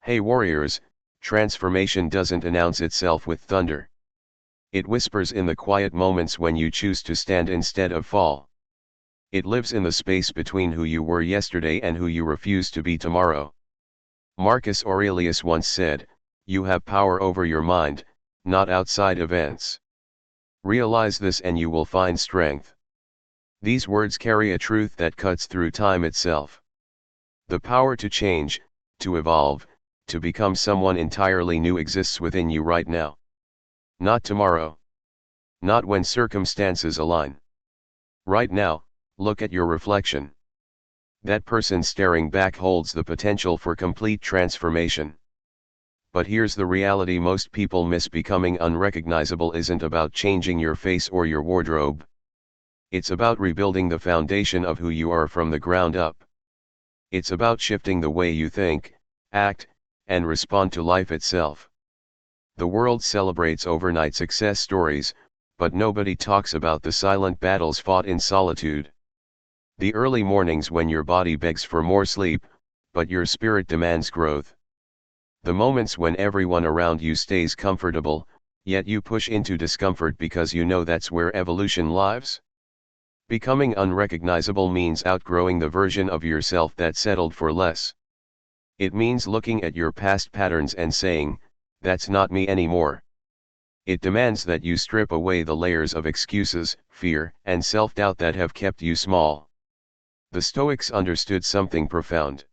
Hey warriors, transformation doesn't announce itself with thunder. It whispers in the quiet moments when you choose to stand instead of fall. It lives in the space between who you were yesterday and who you refuse to be tomorrow. Marcus Aurelius once said, "You have power over your mind, not outside events. Realize this and you will find strength." These words carry a truth that cuts through time itself. The power to change, to evolve, to become someone entirely new exists within you right now. Not tomorrow. Not when circumstances align. Right now, look at your reflection. That person staring back holds the potential for complete transformation. But here's the reality most people miss: becoming unrecognizable isn't about changing your face or your wardrobe. It's about rebuilding the foundation of who you are from the ground up. It's about shifting the way you think, act, and respond to life itself. The world celebrates overnight success stories, but nobody talks about the silent battles fought in solitude. The early mornings when your body begs for more sleep, but your spirit demands growth. The moments when everyone around you stays comfortable, yet you push into discomfort because you know that's where evolution lives. Becoming unrecognizable means outgrowing the version of yourself that settled for less. It means looking at your past patterns and saying, "That's not me anymore." It demands that you strip away the layers of excuses, fear, and self-doubt that have kept you small. The Stoics understood something profound.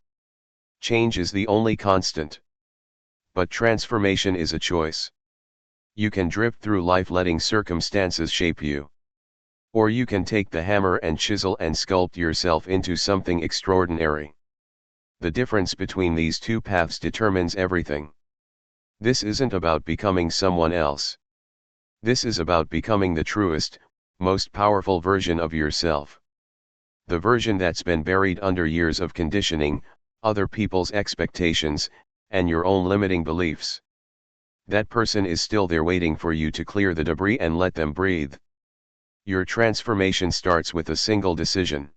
Change is the only constant. But transformation is a choice. You can drift through life letting circumstances shape you. Or you can take the hammer and chisel and sculpt yourself into something extraordinary. The difference between these two paths determines everything. This isn't about becoming someone else. This is about becoming the truest, most powerful version of yourself. The version that's been buried under years of conditioning, other people's expectations, and your own limiting beliefs. That person is still there waiting for you to clear the debris and let them breathe. Your transformation starts with a single decision.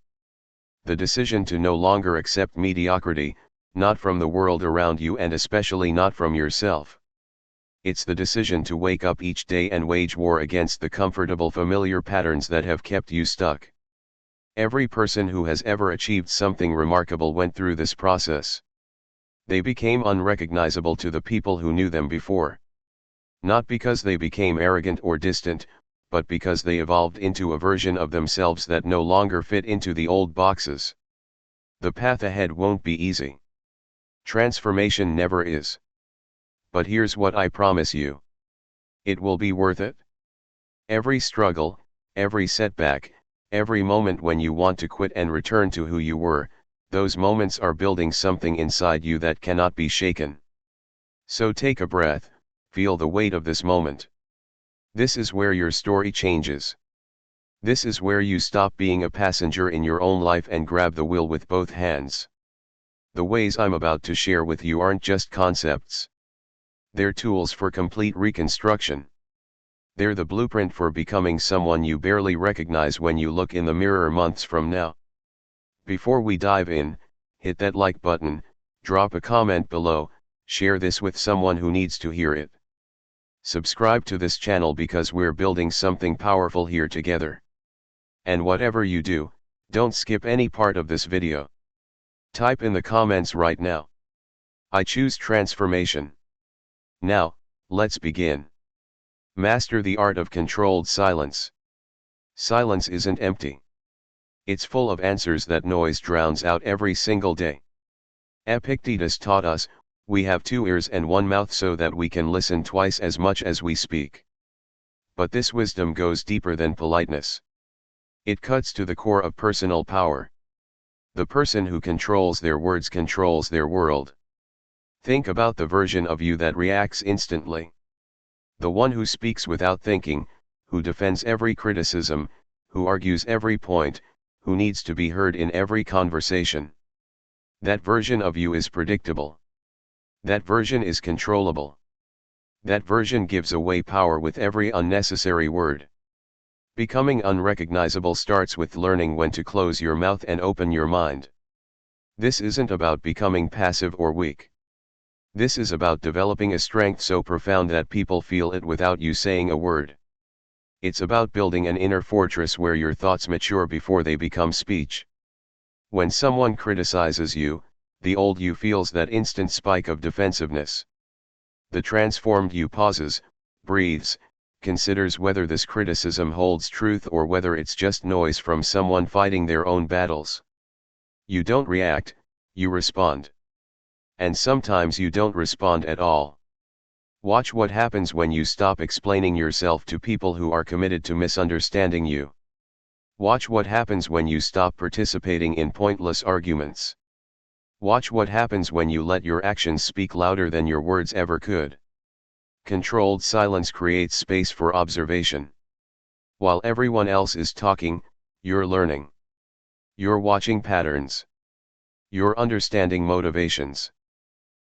The decision to no longer accept mediocrity, not from the world around you and especially not from yourself. It's the decision to wake up each day and wage war against the comfortable familiar patterns that have kept you stuck. Every person who has ever achieved something remarkable went through this process. They became unrecognizable to the people who knew them before. Not because they became arrogant or distant, but because they evolved into a version of themselves that no longer fit into the old boxes. The path ahead won't be easy. Transformation never is. But here's what I promise you. It will be worth it. Every struggle, every setback, every moment when you want to quit and return to who you were, those moments are building something inside you that cannot be shaken. So take a breath, feel the weight of this moment. This is where your story changes. This is where you stop being a passenger in your own life and grab the wheel with both hands. The ways I'm about to share with you aren't just concepts. They're tools for complete reconstruction. They're the blueprint for becoming someone you barely recognize when you look in the mirror months from now. Before we dive in, hit that like button, drop a comment below, share this with someone who needs to hear it. Subscribe to this channel because we're building something powerful here together. And whatever you do, don't skip any part of this video. Type in the comments right now. I choose transformation. Now, let's begin. Master the art of controlled silence. Silence isn't empty. It's full of answers that noise drowns out every single day. Epictetus taught us, we have 2 ears and 1 mouth so that we can listen twice as much as we speak. But this wisdom goes deeper than politeness. It cuts to the core of personal power. The person who controls their words controls their world. Think about the version of you that reacts instantly. The one who speaks without thinking, who defends every criticism, who argues every point, who needs to be heard in every conversation. That version of you is predictable. That version is controllable. That version gives away power with every unnecessary word. Becoming unrecognizable starts with learning when to close your mouth and open your mind. This isn't about becoming passive or weak. This is about developing a strength so profound that people feel it without you saying a word. It's about building an inner fortress where your thoughts mature before they become speech. When someone criticizes you, the old you feels that instant spike of defensiveness. The transformed you pauses, breathes, considers whether this criticism holds truth or whether it's just noise from someone fighting their own battles. You don't react, you respond. And sometimes you don't respond at all. Watch what happens when you stop explaining yourself to people who are committed to misunderstanding you. Watch what happens when you stop participating in pointless arguments. Watch what happens when you let your actions speak louder than your words ever could. Controlled silence creates space for observation. While everyone else is talking, you're learning. You're watching patterns. You're understanding motivations.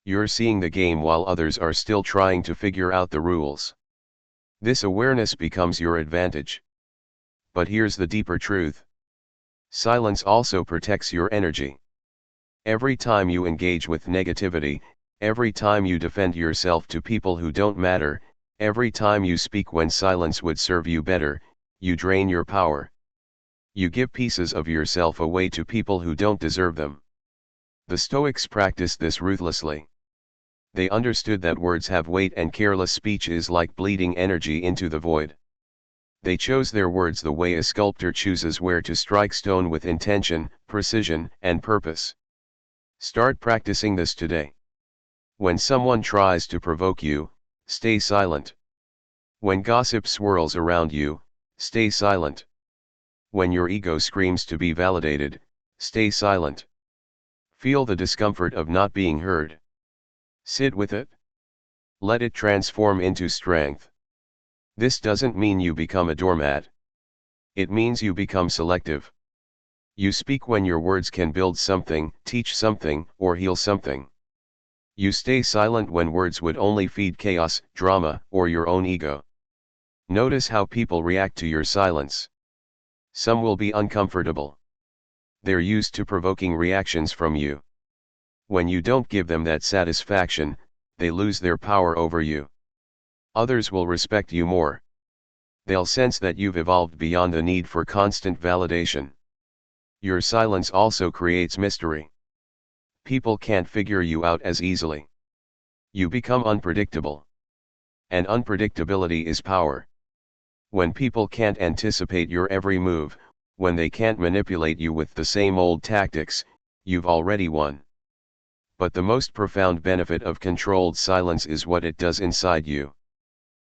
You're seeing the game while others are still trying to figure out the rules. This awareness becomes your advantage. But here's the deeper truth. Silence also protects your energy. Every time you engage with negativity, every time you defend yourself to people who don't matter, every time you speak when silence would serve you better, you drain your power. You give pieces of yourself away to people who don't deserve them. The Stoics practiced this ruthlessly. They understood that words have weight and careless speech is like bleeding energy into the void. They chose their words the way a sculptor chooses where to strike stone with intention, precision, and purpose. Start practicing this today. When someone tries to provoke you, stay silent. When gossip swirls around you, stay silent. When your ego screams to be validated, stay silent. Feel the discomfort of not being heard. Sit with it. Let it transform into strength. This doesn't mean you become a doormat. It means you become selective. You speak when your words can build something, teach something, or heal something. You stay silent when words would only feed chaos, drama, or your own ego. Notice how people react to your silence. Some will be uncomfortable. They're used to provoking reactions from you. When you don't give them that satisfaction, they lose their power over you. Others will respect you more. They'll sense that you've evolved beyond the need for constant validation. Your silence also creates mystery. People can't figure you out as easily. You become unpredictable. And unpredictability is power. When people can't anticipate your every move, when they can't manipulate you with the same old tactics, you've already won. But the most profound benefit of controlled silence is what it does inside you.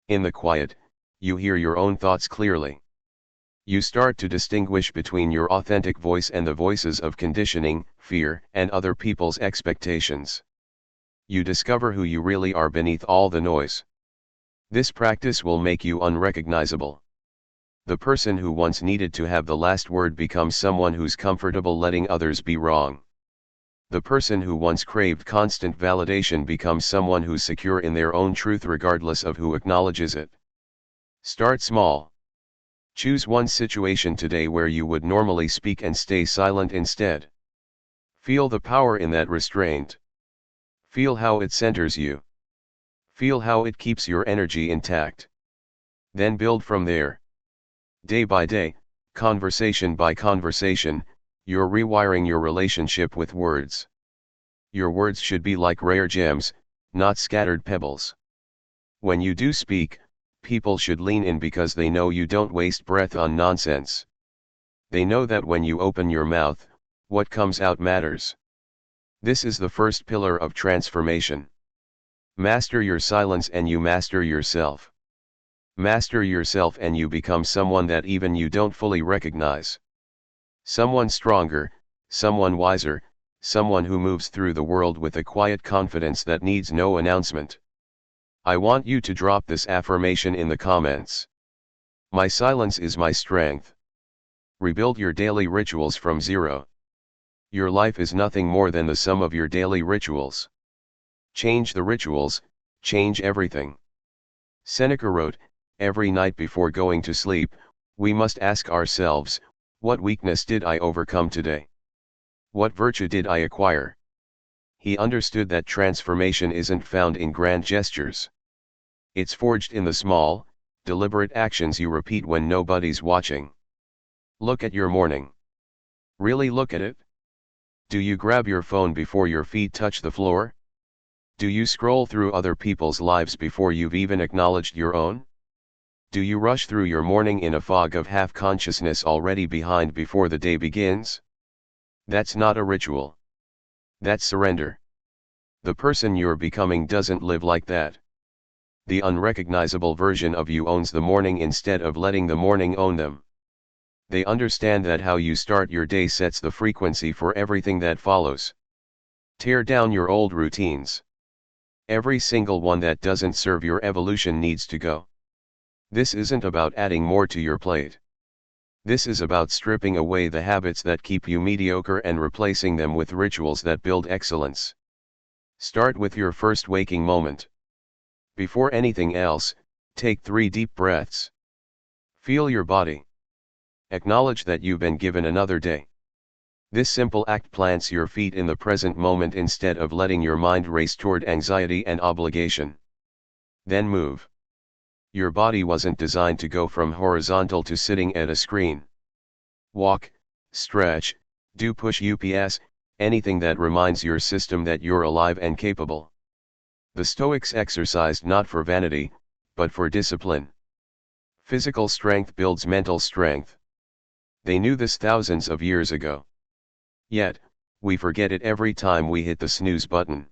In the quiet, you hear your own thoughts clearly. You start to distinguish between your authentic voice and the voices of conditioning, fear, and other people's expectations. You discover who you really are beneath all the noise. This practice will make you unrecognizable. The person who once needed to have the last word becomes someone who's comfortable letting others be wrong. The person who once craved constant validation becomes someone who's secure in their own truth regardless of who acknowledges it. Start small. Choose one situation today where you would normally speak and stay silent instead. Feel the power in that restraint. Feel how it centers you. Feel how it keeps your energy intact. Then build from there. Day by day, conversation by conversation, you're rewiring your relationship with words. Your words should be like rare gems, not scattered pebbles. When you do speak, people should lean in because they know you don't waste breath on nonsense. They know that when you open your mouth, what comes out matters. This is the first pillar of transformation. Master your silence and you master yourself. Master yourself and you become someone that even you don't fully recognize. Someone stronger, someone wiser, someone who moves through the world with a quiet confidence that needs no announcement. I want you to drop this affirmation in the comments. My silence is my strength. Rebuild your daily rituals from zero. Your life is nothing more than the sum of your daily rituals. Change the rituals, change everything. Seneca wrote, every night before going to sleep, we must ask ourselves, what weakness did I overcome today? What virtue did I acquire? he understood that transformation isn't found in grand gestures. It's forged in the small, deliberate actions you repeat when nobody's watching. Look at your morning. Really look at it? Do you grab your phone before your feet touch the floor? Do you scroll through other people's lives before you've even acknowledged your own? Do you rush through your morning in a fog of half-consciousness already behind before the day begins? That's not a ritual. That's surrender. The person you're becoming doesn't live like that. The unrecognizable version of you owns the morning instead of letting the morning own them. They understand that how you start your day sets the frequency for everything that follows. Tear down your old routines. Every single one that doesn't serve your evolution needs to go. This isn't about adding more to your plate. This is about stripping away the habits that keep you mediocre and replacing them with rituals that build excellence. Start with your first waking moment. Before anything else, take 3 deep breaths. Feel your body. Acknowledge that you've been given another day. This simple act plants your feet in the present moment instead of letting your mind race toward anxiety and obligation. Then move. Your body wasn't designed to go from horizontal to sitting at a screen. Walk, stretch, do push-ups, anything that reminds your system that you're alive and capable. The Stoics exercised not for vanity, but for discipline. Physical strength builds mental strength. They knew this thousands of years ago. Yet, we forget it every time we hit the snooze button.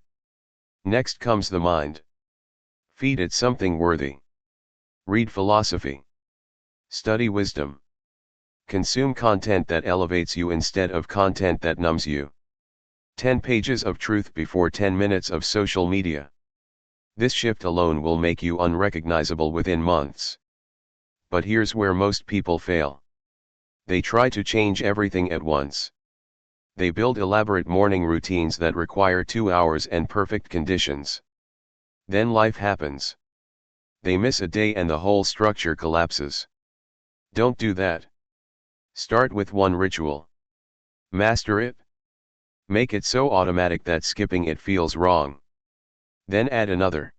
Next comes the mind. Feed it something worthy. Read philosophy. Study wisdom. Consume content that elevates you instead of content that numbs you. 10 pages of truth before 10 minutes of social media. This shift alone will make you unrecognizable within months. But here's where most people fail. They try to change everything at once. They build elaborate morning routines that require 2 hours and perfect conditions. Then life happens. They miss a day and the whole structure collapses. Don't do that. Start with one ritual. Master it. Make it so automatic that skipping it feels wrong. Then add another.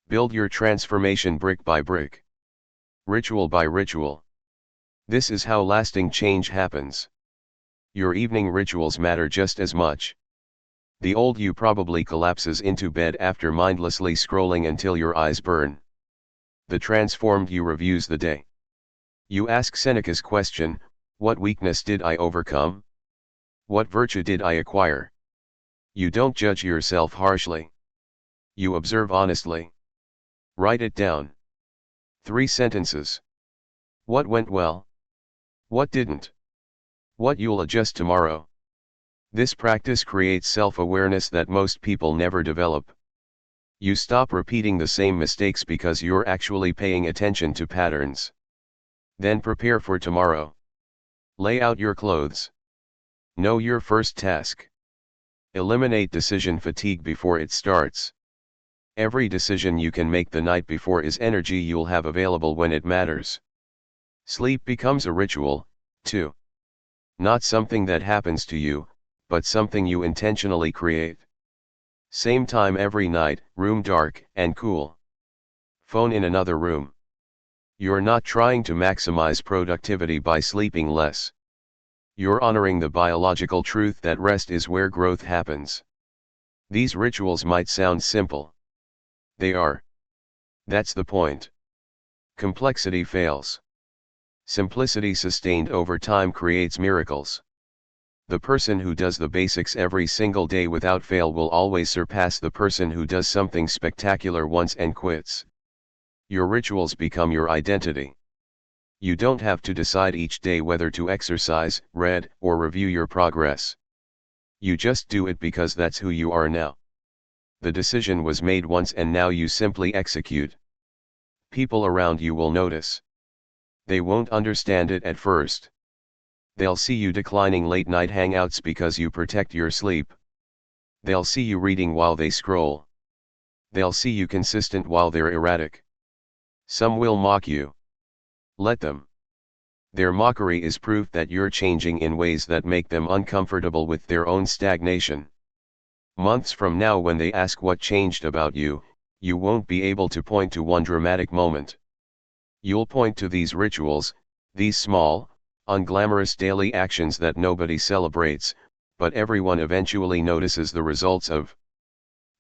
Build your transformation brick by brick. Ritual by ritual. This is how lasting change happens. Your evening rituals matter just as much. The old you probably collapses into bed after mindlessly scrolling until your eyes burn. The transformed you reviews the day. You ask Seneca's question, what weakness did I overcome? What virtue did I acquire? You don't judge yourself harshly. You observe honestly. Write it down. 3 sentences. What went well? What didn't? What you'll adjust tomorrow. This practice creates self-awareness that most people never develop. You stop repeating the same mistakes because you're actually paying attention to patterns. Then prepare for tomorrow. Lay out your clothes. Know your first task. Eliminate decision fatigue before it starts. Every decision you can make the night before is energy you'll have available when it matters. Sleep becomes a ritual, too. Not something that happens to you, but something you intentionally create. Same time every night, room dark and cool. Phone in another room. You're not trying to maximize productivity by sleeping less. You're honoring the biological truth that rest is where growth happens. These rituals might sound simple. They are. That's the point. Complexity fails. Simplicity sustained over time creates miracles. The person who does the basics every single day without fail will always surpass the person who does something spectacular once and quits. Your rituals become your identity. You don't have to decide each day whether to exercise, read, or review your progress. You just do it because that's who you are now. The decision was made once and now you simply execute. People around you will notice. They won't understand it at first. They'll see you declining late-night hangouts because you protect your sleep. They'll see you reading while they scroll. They'll see you consistent while they're erratic. Some will mock you. Let them. Their mockery is proof that you're changing in ways that make them uncomfortable with their own stagnation. Months from now, when they ask what changed about you, you won't be able to point to one dramatic moment. You'll point to these rituals, these small, unglamorous daily actions that nobody celebrates, but everyone eventually notices the results of.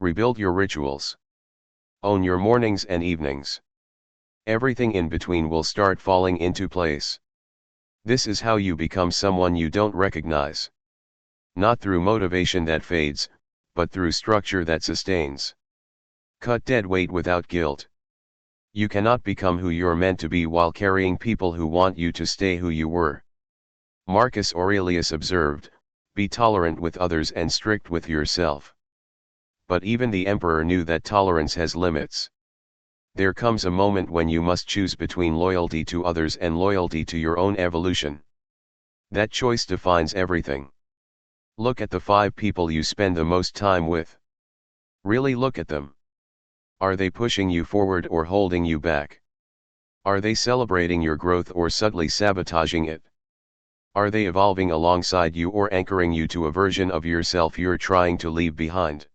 Rebuild your rituals. Own your mornings and evenings. Everything in between will start falling into place. This is how you become someone you don't recognize. Not through motivation that fades, but through structure that sustains. Cut dead weight without guilt. You cannot become who you're meant to be while carrying people who want you to stay who you were. Marcus Aurelius observed, "Be tolerant with others and strict with yourself." But even the emperor knew that tolerance has limits. There comes a moment when you must choose between loyalty to others and loyalty to your own evolution. That choice defines everything. Look at the 5 people you spend the most time with. Really look at them. Are they pushing you forward or holding you back? Are they celebrating your growth or subtly sabotaging it? Are they evolving alongside you or anchoring you to a version of yourself you're trying to leave behind?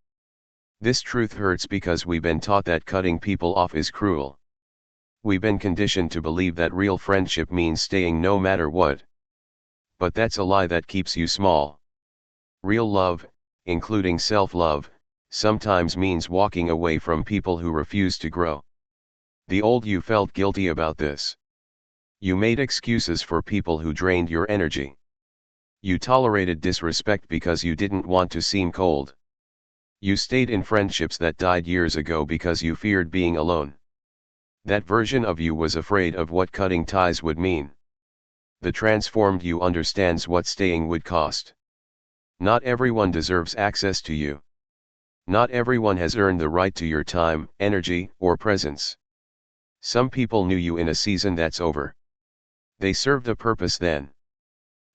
This truth hurts because we've been taught that cutting people off is cruel. We've been conditioned to believe that real friendship means staying no matter what. But that's a lie that keeps you small. Real love, including self-love, sometimes means walking away from people who refuse to grow. The old you felt guilty about this. You made excuses for people who drained your energy. You tolerated disrespect because you didn't want to seem cold. You stayed in friendships that died years ago because you feared being alone. That version of you was afraid of what cutting ties would mean. The transformed you understands what staying would cost. Not everyone deserves access to you. Not everyone has earned the right to your time, energy, or presence. Some people knew you in a season that's over. They served a purpose then.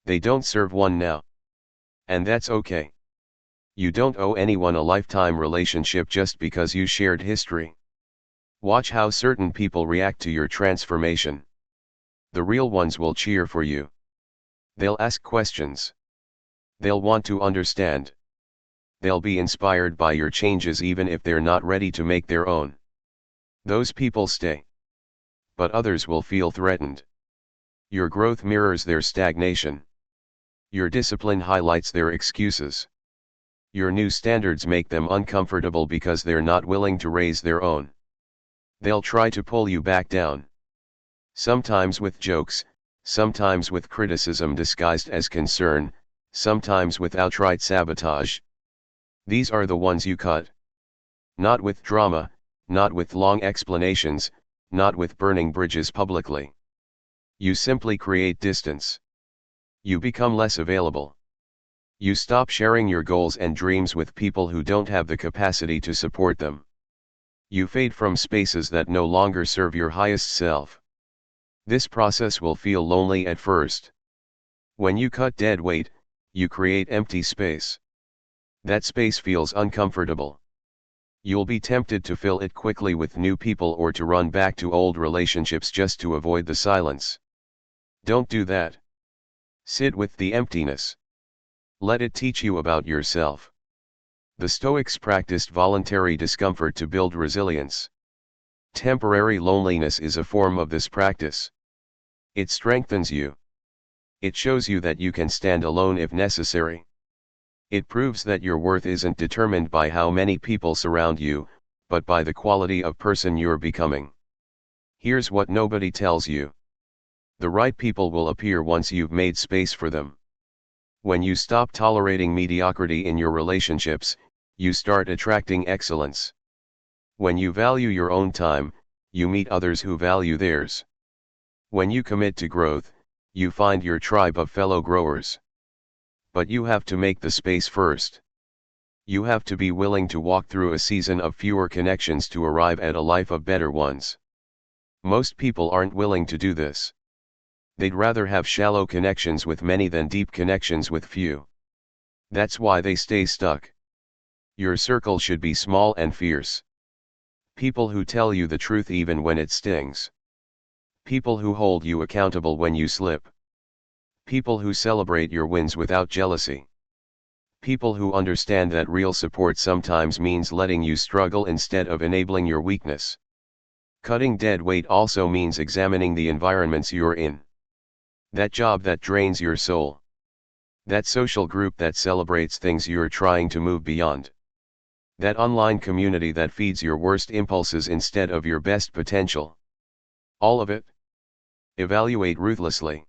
They don't serve one now. And that's okay. You don't owe anyone a lifetime relationship just because you shared history. Watch how certain people react to your transformation. The real ones will cheer for you. They'll ask questions. They'll want to understand. They'll be inspired by your changes even if they're not ready to make their own. Those people stay. But others will feel threatened. Your growth mirrors their stagnation. Your discipline highlights their excuses. Your new standards make them uncomfortable because they're not willing to raise their own. They'll try to pull you back down. Sometimes with jokes, sometimes with criticism disguised as concern, sometimes with outright sabotage. These are the ones you cut. Not with drama, not with long explanations, not with burning bridges publicly. You simply create distance. You become less available. You stop sharing your goals and dreams with people who don't have the capacity to support them. You fade from spaces that no longer serve your highest self. This process will feel lonely at first. When you cut dead weight, you create empty space. That space feels uncomfortable. You'll be tempted to fill it quickly with new people or to run back to old relationships just to avoid the silence. Don't do that. Sit with the emptiness. Let it teach you about yourself. The Stoics practiced voluntary discomfort to build resilience. Temporary loneliness is a form of this practice. It strengthens you. It shows you that you can stand alone if necessary. It proves that your worth isn't determined by how many people surround you, but by the quality of person you're becoming. Here's what nobody tells you. The right people will appear once you've made space for them. When you stop tolerating mediocrity in your relationships, you start attracting excellence. When you value your own time, you meet others who value theirs. When you commit to growth, you find your tribe of fellow growers. But you have to make the space first. You have to be willing to walk through a season of fewer connections to arrive at a life of better ones. Most people aren't willing to do this. They'd rather have shallow connections with many than deep connections with few. That's why they stay stuck. Your circle should be small and fierce. People who tell you the truth even when it stings. People who hold you accountable when you slip. People who celebrate your wins without jealousy. People who understand that real support sometimes means letting you struggle instead of enabling your weakness. Cutting dead weight also means examining the environments you're in. That job that drains your soul. That social group that celebrates things you're trying to move beyond. That online community that feeds your worst impulses instead of your best potential. All of it. Evaluate ruthlessly.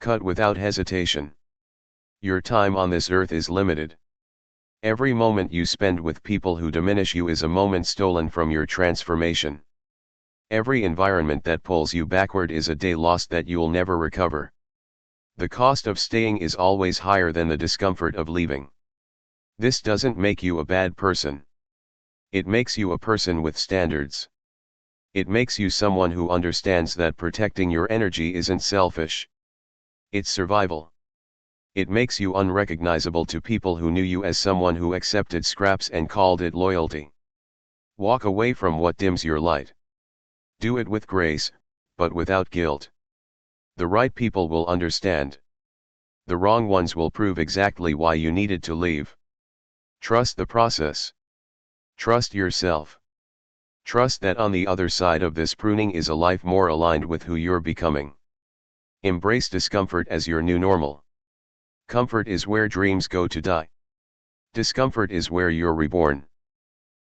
Cut without hesitation. Your time on this earth is limited. Every moment you spend with people who diminish you is a moment stolen from your transformation. Every environment that pulls you backward is a day lost that you'll never recover. The cost of staying is always higher than the discomfort of leaving. This doesn't make you a bad person. It makes you a person with standards. It makes you someone who understands that protecting your energy isn't selfish. It's survival. It makes you unrecognizable to people who knew you as someone who accepted scraps and called it loyalty. Walk away from what dims your light. Do it with grace, but without guilt. The right people will understand. The wrong ones will prove exactly why you needed to leave. Trust the process. Trust yourself. Trust that on the other side of this pruning is a life more aligned with who you're becoming. Embrace discomfort as your new normal. Comfort is where dreams go to die. Discomfort is where you're reborn.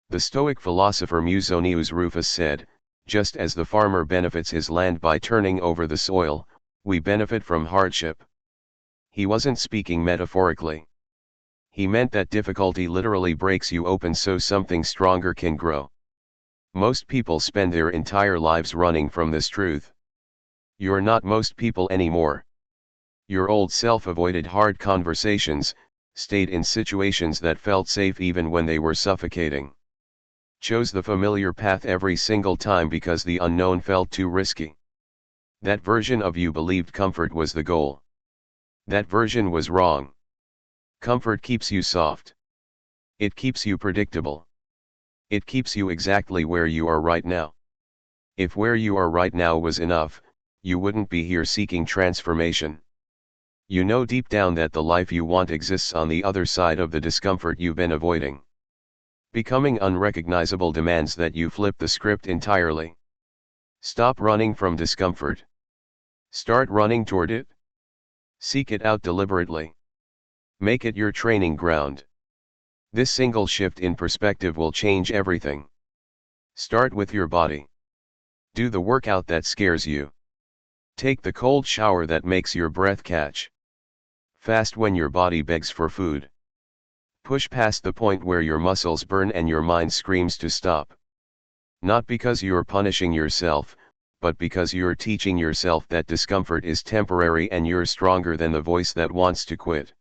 The Stoic philosopher Musonius Rufus said, "Just as the farmer benefits his land by turning over the soil, we benefit from hardship." He wasn't speaking metaphorically. He meant that difficulty literally breaks you open so something stronger can grow. Most people spend their entire lives running from this truth. You're not most people anymore. Your old self avoided hard conversations, stayed in situations that felt safe even when they were suffocating. Chose the familiar path every single time because the unknown felt too risky. That version of you believed comfort was the goal. That version was wrong. Comfort keeps you soft. It keeps you predictable. It keeps you exactly where you are right now. If where you are right now was enough, you wouldn't be here seeking transformation. You know deep down that the life you want exists on the other side of the discomfort you've been avoiding. Becoming unrecognizable demands that you flip the script entirely. Stop running from discomfort. Start running toward it. Seek it out deliberately. Make it your training ground. This single shift in perspective will change everything. Start with your body. Do the workout that scares you. Take the cold shower that makes your breath catch. Fast when your body begs for food. Push past the point where your muscles burn and your mind screams to stop. Not because you're punishing yourself, but because you're teaching yourself that discomfort is temporary and you're stronger than the voice that wants to quit.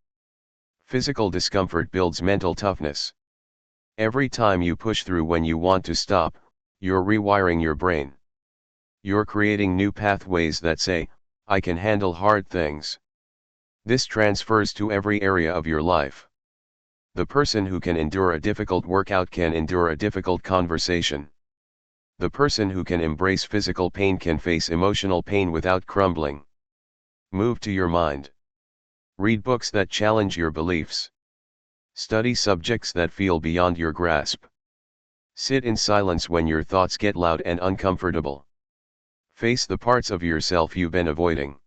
Physical discomfort builds mental toughness. Every time you push through when you want to stop, you're rewiring your brain. You're creating new pathways that say, "I can handle hard things." This transfers to every area of your life. The person who can endure a difficult workout can endure a difficult conversation. The person who can embrace physical pain can face emotional pain without crumbling. Move to your mind. Read books that challenge your beliefs. Study subjects that feel beyond your grasp. Sit in silence when your thoughts get loud and uncomfortable. Face the parts of yourself you've been avoiding.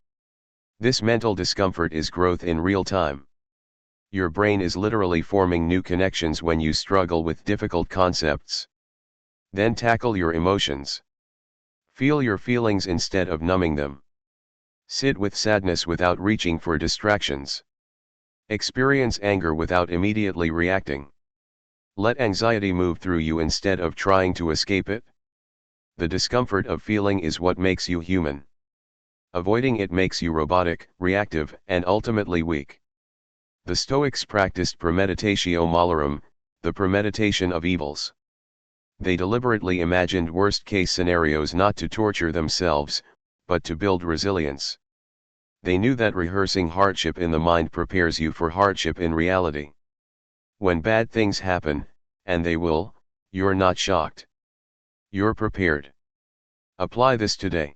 This mental discomfort is growth in real time. Your brain is literally forming new connections when you struggle with difficult concepts. Then tackle your emotions. Feel your feelings instead of numbing them. Sit with sadness without reaching for distractions. Experience anger without immediately reacting. Let anxiety move through you instead of trying to escape it. The discomfort of feeling is what makes you human. Avoiding it makes you robotic, reactive, and ultimately weak. The Stoics practiced premeditatio malorum, the premeditation of evils. They deliberately imagined worst-case scenarios not to torture themselves, but to build resilience. They knew that rehearsing hardship in the mind prepares you for hardship in reality. When bad things happen, and they will, you're not shocked. You're prepared. Apply this today.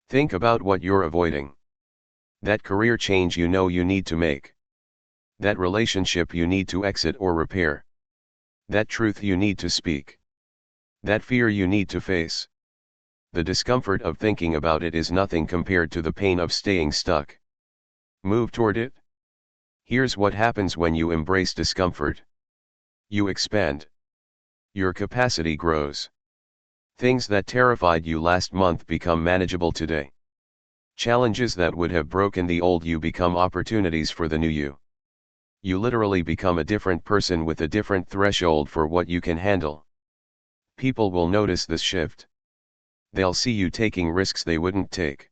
Think about what you're avoiding. That career change you know you need to make. That relationship you need to exit or repair. That truth you need to speak. That fear you need to face. The discomfort of thinking about it is nothing compared to the pain of staying stuck. Move toward it. Here's what happens when you embrace discomfort. You expand. Your capacity grows. Things that terrified you last month become manageable today. Challenges that would have broken the old you become opportunities for the new you. You literally become a different person with a different threshold for what you can handle. People will notice this shift. They'll see you taking risks they wouldn't take.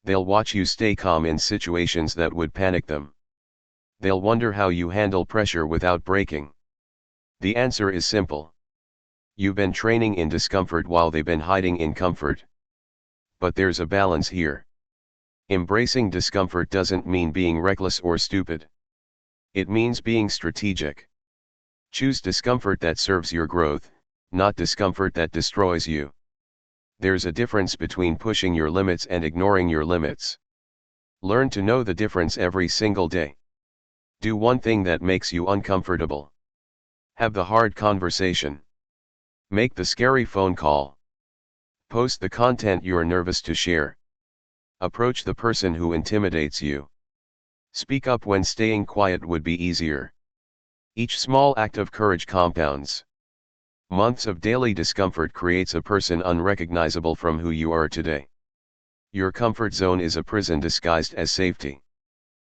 They'll watch you stay calm in situations that would panic them. They'll wonder how you handle pressure without breaking. The answer is simple. You've been training in discomfort while they've been hiding in comfort. But there's a balance here. Embracing discomfort doesn't mean being reckless or stupid. It means being strategic. Choose discomfort that serves your growth, not discomfort that destroys you. There's a difference between pushing your limits and ignoring your limits. Learn to know the difference every single day. Do one thing that makes you uncomfortable. Have the hard conversation. Make the scary phone call. Post the content you're nervous to share. Approach the person who intimidates you. Speak up when staying quiet would be easier. Each small act of courage compounds. Months of daily discomfort creates a person unrecognizable from who you are today. Your comfort zone is a prison disguised as safety.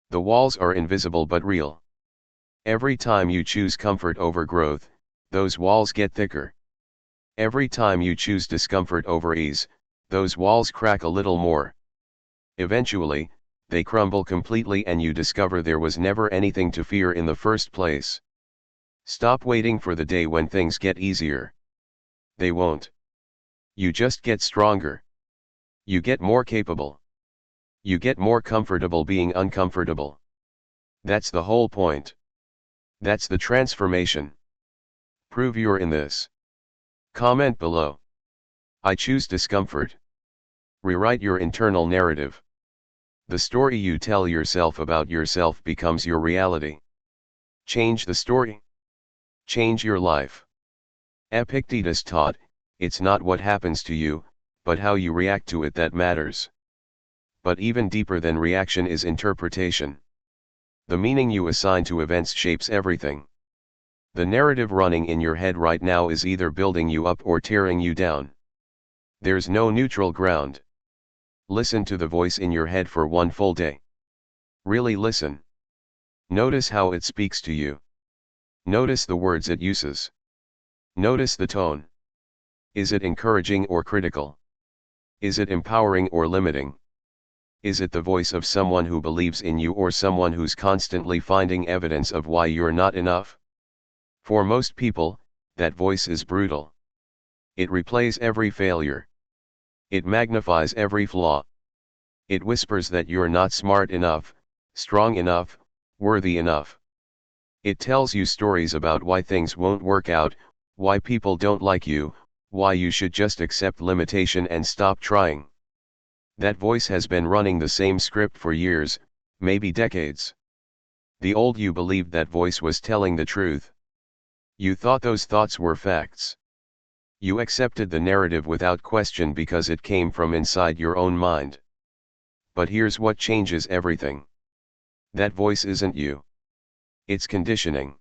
The walls are invisible but real. Every time you choose comfort over growth, those walls get thicker. Every time you choose discomfort over ease, those walls crack a little more. Eventually, they crumble completely and you discover there was never anything to fear in the first place. Stop waiting for the day when things get easier. They won't. You just get stronger. You get more capable. You get more comfortable being uncomfortable. That's the whole point. That's the transformation. Prove you're in this. Comment below. I choose discomfort. Rewrite your internal narrative. The story you tell yourself about yourself becomes your reality. Change the story. Change your life. Epictetus taught, it's not what happens to you, but how you react to it that matters. But even deeper than reaction is interpretation. The meaning you assign to events shapes everything. The narrative running in your head right now is either building you up or tearing you down. There's no neutral ground. Listen to the voice in your head for one full day. Really listen. Notice how it speaks to you. Notice the words it uses. Notice the tone. Is it encouraging or critical? Is it empowering or limiting? Is it the voice of someone who believes in you or someone who's constantly finding evidence of why you're not enough? For most people, that voice is brutal. It replays every failure. It magnifies every flaw. It whispers that you're not smart enough, strong enough, worthy enough. It tells you stories about why things won't work out, why people don't like you, why you should just accept limitation and stop trying. That voice has been running the same script for years, maybe decades. The old you believed that voice was telling the truth. You thought those thoughts were facts. You accepted the narrative without question because it came from inside your own mind. But here's what changes everything. That voice isn't you. It's conditioning.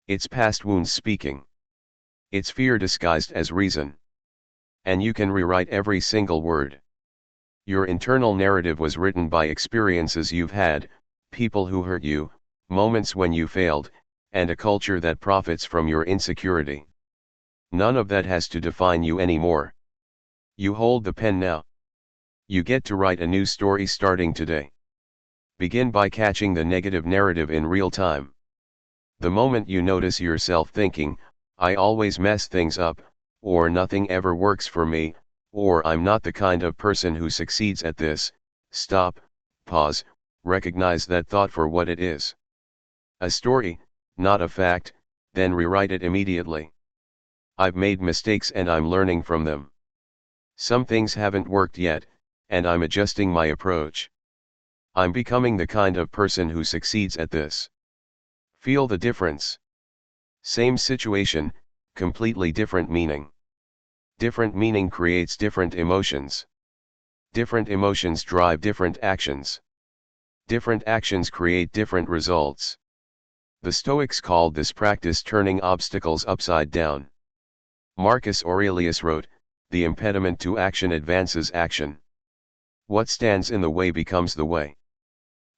It's past wounds speaking. It's fear disguised as reason. And you can rewrite every single word. Your internal narrative was written by experiences you've had, people who hurt you, moments when you failed, and a culture that profits from your insecurity. None of that has to define you anymore. You hold the pen now. You get to write a new story starting today. Begin by catching the negative narrative in real time. The moment you notice yourself thinking, I always mess things up, or nothing ever works for me, or I'm not the kind of person who succeeds at this, stop, pause, recognize that thought for what it is. A story, not a fact, then rewrite it immediately. I've made mistakes and I'm learning from them. Some things haven't worked yet, and I'm adjusting my approach. I'm becoming the kind of person who succeeds at this. Feel the difference. Same situation, completely different meaning. Different meaning creates different emotions. Different emotions drive different actions. Different actions create different results. The Stoics called this practice turning obstacles upside down. Marcus Aurelius wrote, "The impediment to action advances action. What stands in the way becomes the way."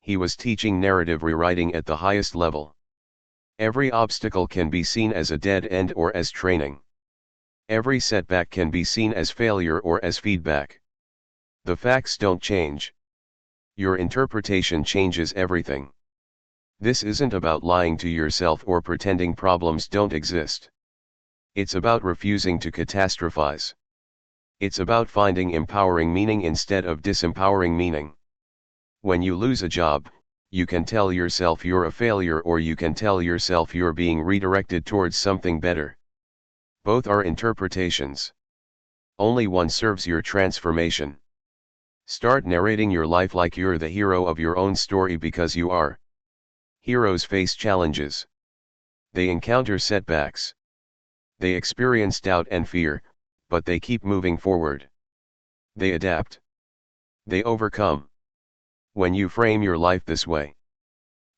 He was teaching narrative rewriting at the highest level. Every obstacle can be seen as a dead end or as training. Every setback can be seen as failure or as feedback. The facts don't change. Your interpretation changes everything. This isn't about lying to yourself or pretending problems don't exist. It's about refusing to catastrophize. It's about finding empowering meaning instead of disempowering meaning. When you lose a job, you can tell yourself you're a failure, or you can tell yourself you're being redirected towards something better. Both are interpretations. Only one serves your transformation. Start narrating your life like you're the hero of your own story, because you are. Heroes face challenges. They encounter setbacks. They experience doubt and fear, but they keep moving forward. They adapt. They overcome. When you frame your life this way,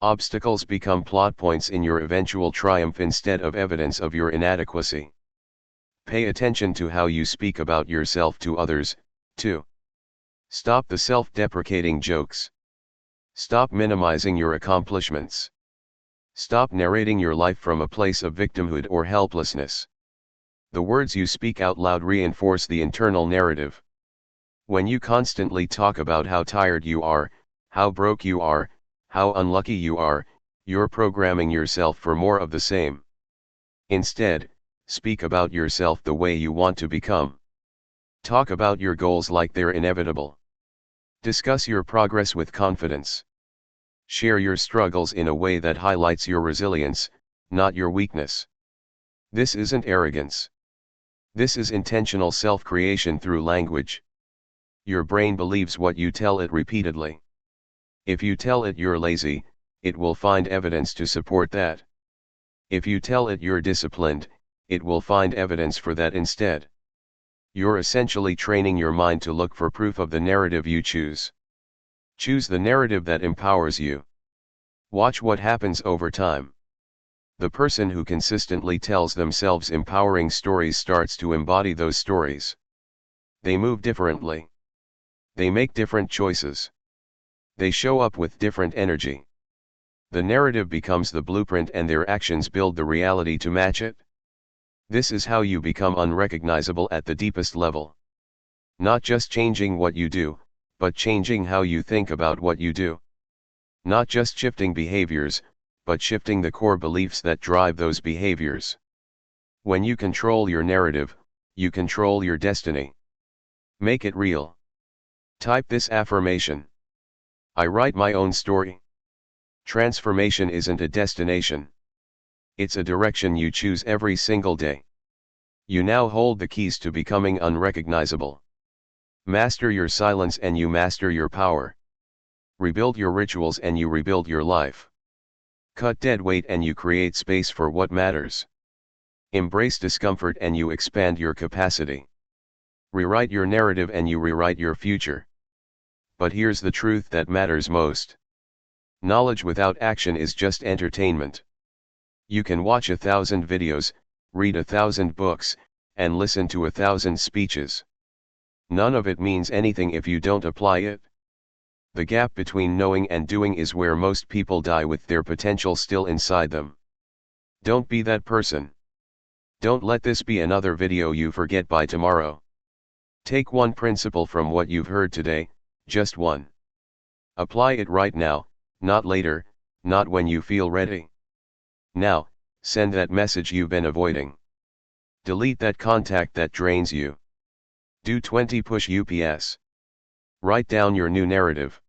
obstacles become plot points in your eventual triumph instead of evidence of your inadequacy. Pay attention to how you speak about yourself to others, too. Stop the self-deprecating jokes. Stop minimizing your accomplishments. Stop narrating your life from a place of victimhood or helplessness. The words you speak out loud reinforce the internal narrative. When you constantly talk about how tired you are, how broke you are, how unlucky you are, you're programming yourself for more of the same. Instead, speak about yourself the way you want to become. Talk about your goals like they're inevitable. Discuss your progress with confidence. Share your struggles in a way that highlights your resilience, not your weakness. This isn't arrogance. This is intentional self-creation through language. Your brain believes what you tell it repeatedly. If you tell it you're lazy, it will find evidence to support that. If you tell it you're disciplined, it will find evidence for that instead. You're essentially training your mind to look for proof of the narrative you choose. Choose the narrative that empowers you. Watch what happens over time. The person who consistently tells themselves empowering stories starts to embody those stories. They move differently. They make different choices. They show up with different energy. The narrative becomes the blueprint and their actions build the reality to match it. This is how you become unrecognizable at the deepest level. Not just changing what you do, but changing how you think about what you do. Not just shifting behaviors, but shifting the core beliefs that drive those behaviors. When you control your narrative, you control your destiny. Make it real. Type this affirmation: I write my own story. Transformation isn't a destination. It's a direction you choose every single day. You now hold the keys to becoming unrecognizable. Master your silence and you master your power. Rebuild your rituals and you rebuild your life. Cut dead weight and you create space for what matters. Embrace discomfort and you expand your capacity. Rewrite your narrative and you rewrite your future. But here's the truth that matters most. Knowledge without action is just entertainment. You can watch 1,000 videos, read 1,000 books, and listen to 1,000 speeches. None of it means anything if you don't apply it. The gap between knowing and doing is where most people die with their potential still inside them. Don't be that person. Don't let this be another video you forget by tomorrow. Take one principle from what you've heard today, just one. Apply it right now, not later, not when you feel ready. Now, send that message you've been avoiding. Delete that contact that drains you. Do 20 push-ups. Write down your new narrative.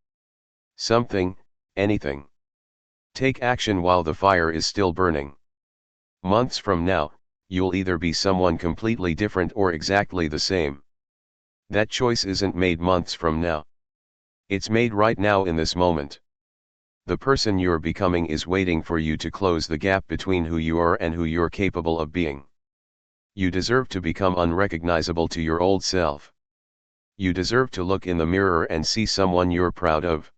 Something, anything. Take action while the fire is still burning. Months from now, you'll either be someone completely different or exactly the same. That choice isn't made months from now. It's made right now in this moment. The person you're becoming is waiting for you to close the gap between who you are and who you're capable of being. You deserve to become unrecognizable to your old self. You deserve to look in the mirror and see someone you're proud of.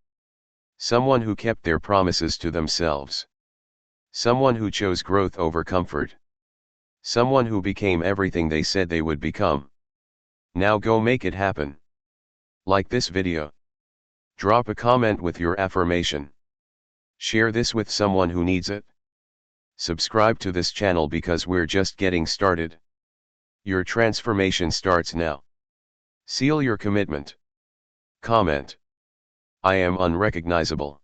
Someone who kept their promises to themselves. Someone who chose growth over comfort. Someone who became everything they said they would become. Now go make it happen. Like this video. Drop a comment with your affirmation. Share this with someone who needs it. Subscribe to this channel because we're just getting started. Your transformation starts now. Seal your commitment. Comment. I am unrecognizable.